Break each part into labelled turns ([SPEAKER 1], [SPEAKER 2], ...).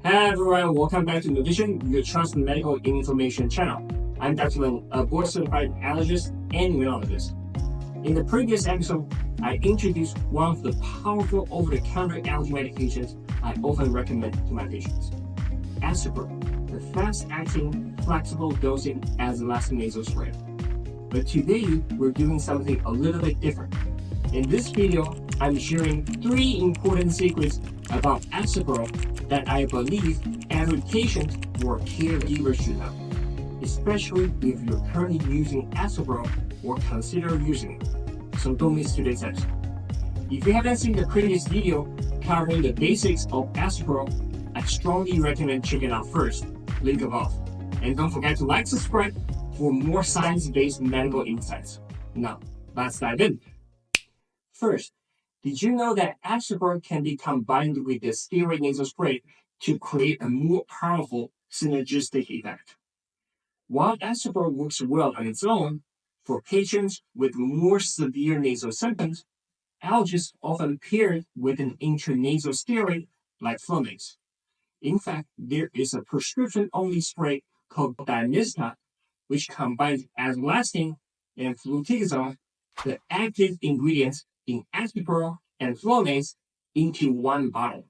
[SPEAKER 1] Hi everyone, welcome back to Medician, your trusted medical information channel. I'm Dr. Lin, a board-certified allergist and immunologist. In the previous episode, I introduced one of the powerful over-the-counter allergy medications I often recommend to my patients, Astepro, the fast-acting, flexible dosing Azelastine nasal spray. But today, we're doing something a little bit different. In this video, I'm sharing 3 important secrets about Astepro that I believe every patient or caregiver should know, especially if you're currently using Astepro or consider using it. So don't miss today's episode. If you haven't seen the previous video covering the basics of Astepro, I strongly recommend checking it out first, link above. And don't forget to like, subscribe for more science-based medical insights. Now, let's dive in. First, did you know that Astepro can be combined with the steroid nasal spray to create a more powerful synergistic effect? While Astepro works well on its own, for patients with more severe nasal symptoms, allergists often pair it with an intranasal steroid like Flonase. In fact, there is a prescription-only spray called Dimista, which combines Azelastine and fluticasone, the active ingredients in Astepro and Flonase, into one bottle.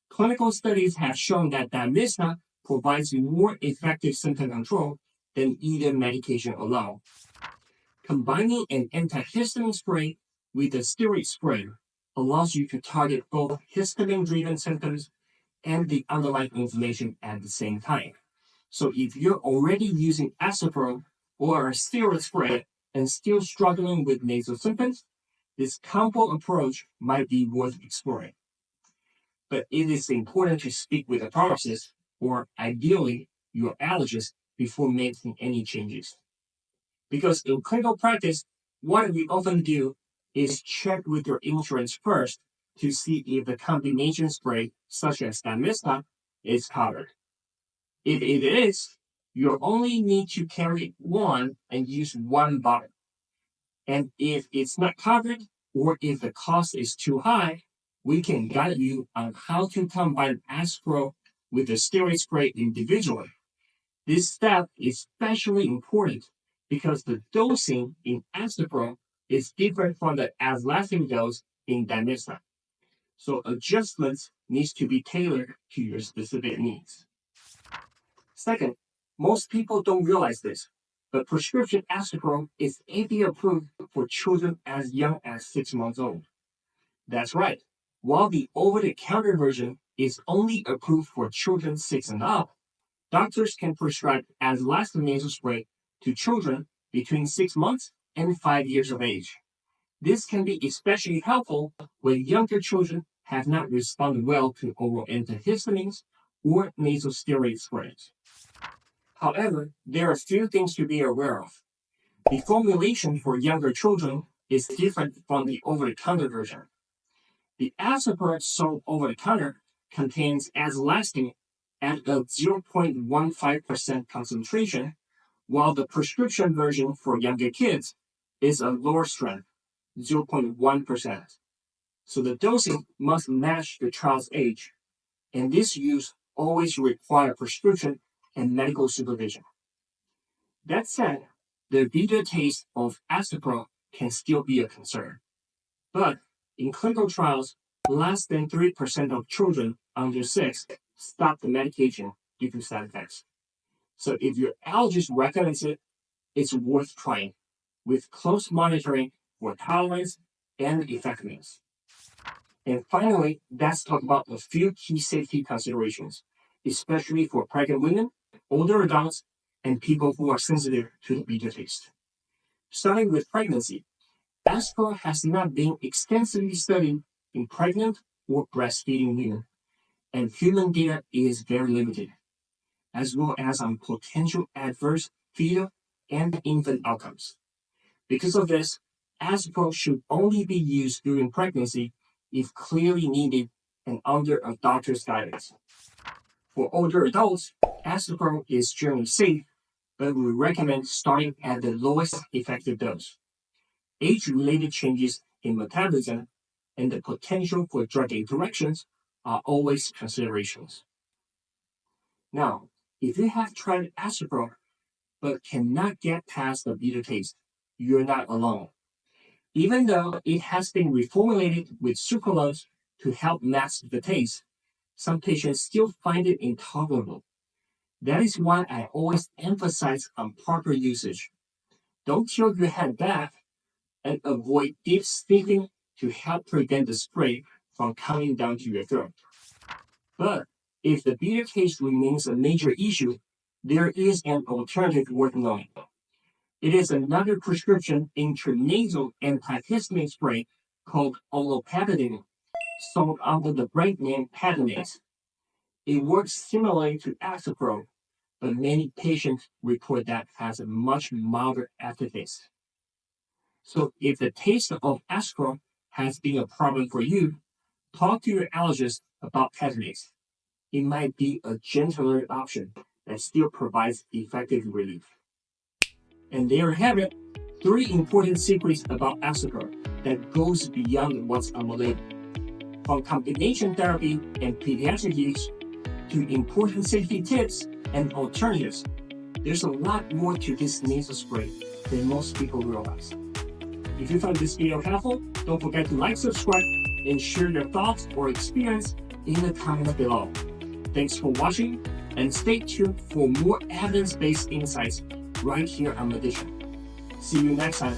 [SPEAKER 1] Clinical studies have shown that Dimista provides more effective symptom control than either medication alone. Combining an antihistamine spray with a steroid spray allows you to target both histamine-driven symptoms and the underlying inflammation at the same time. So if you're already using Astepro or a steroid spray and still struggling with nasal symptoms, this combo approach might be worth exploring. But it is important to speak with a pharmacist or ideally your allergist before making any changes. Because in clinical practice, what we often do is check with your insurance first to see if the combination spray, such as Dimista, is covered. If it is, you only need to carry one and use one bottle. And if it's not covered, or if the cost is too high, we can guide you on how to combine Astepro with the steroid spray individually. This step is especially important because the dosing in Astepro is different from the Azelastine dose in Dimista. So adjustments needs to be tailored to your specific needs. Second, most people don't realize this, but prescription Astepro is FDA approved for children as young as 6 months old. That's right. While the over-the-counter version is only approved for children 6 and up, doctors can prescribe Azelastine nasal spray to children between 6 months and 5 years of age. This can be especially helpful when younger children have not responded well to oral antihistamines or nasal steroid sprays. However, there are a few things to be aware of. The formulation for younger children is different from the over-the-counter version. The Astepro sold over-the-counter contains Azelastine at a 0.15% concentration, while the prescription version for younger kids is a lower strength, 0.1%. So the dosing must match the child's age, and this use always requires prescription and medical supervision. That said, the bitter taste of Astepro can still be a concern. But in clinical trials, less than 3% of children under 6 stop the medication due to side effects. So if your allergist recommends it, it's worth trying, with close monitoring for tolerance and effectiveness. And finally, let's talk about a few key safety considerations, especially for pregnant women, older adults, and people who are sensitive to the bitter taste. Starting with pregnancy, Astepro has not been extensively studied in pregnant or breastfeeding women, and human data is very limited, as well as on potential adverse fetal and infant outcomes. Because of this, Astepro should only be used during pregnancy if clearly needed and under a doctor's guidance. For older adults, Astepro is generally safe, but we recommend starting at the lowest effective dose. Age-related changes in metabolism and the potential for drug interactions are always considerations. Now, if you have tried Astepro but cannot get past the bitter taste, you're not alone. Even though it has been reformulated with sucralose to help mask the taste, some patients still find it intolerable. That is why I always emphasize on proper usage. Don't tilt your head back and avoid deep sniffing to help prevent the spray from coming down to your throat. But if the bitter taste remains a major issue, there is an alternative worth knowing. It is another prescription intranasal antihistamine spray called olopatadine, sold under the brand name Patanase. It works similarly to Astepro, but many patients report that has a much milder aftertaste. So if the taste of Astepro has been a problem for you, talk to your allergist about Patanase. It might be a gentler option that still provides effective relief. And there you have it, 3 important secrets about Astepro that goes beyond what's on the label. From combination therapy and pediatric use to important safety tips and alternatives, there's a lot more to this nasal spray than most people realize. If you found this video helpful, don't forget to like, subscribe, and share your thoughts or experience in the comments below. Thanks for watching, and stay tuned for more evidence-based insights right here on Medician. See you next time.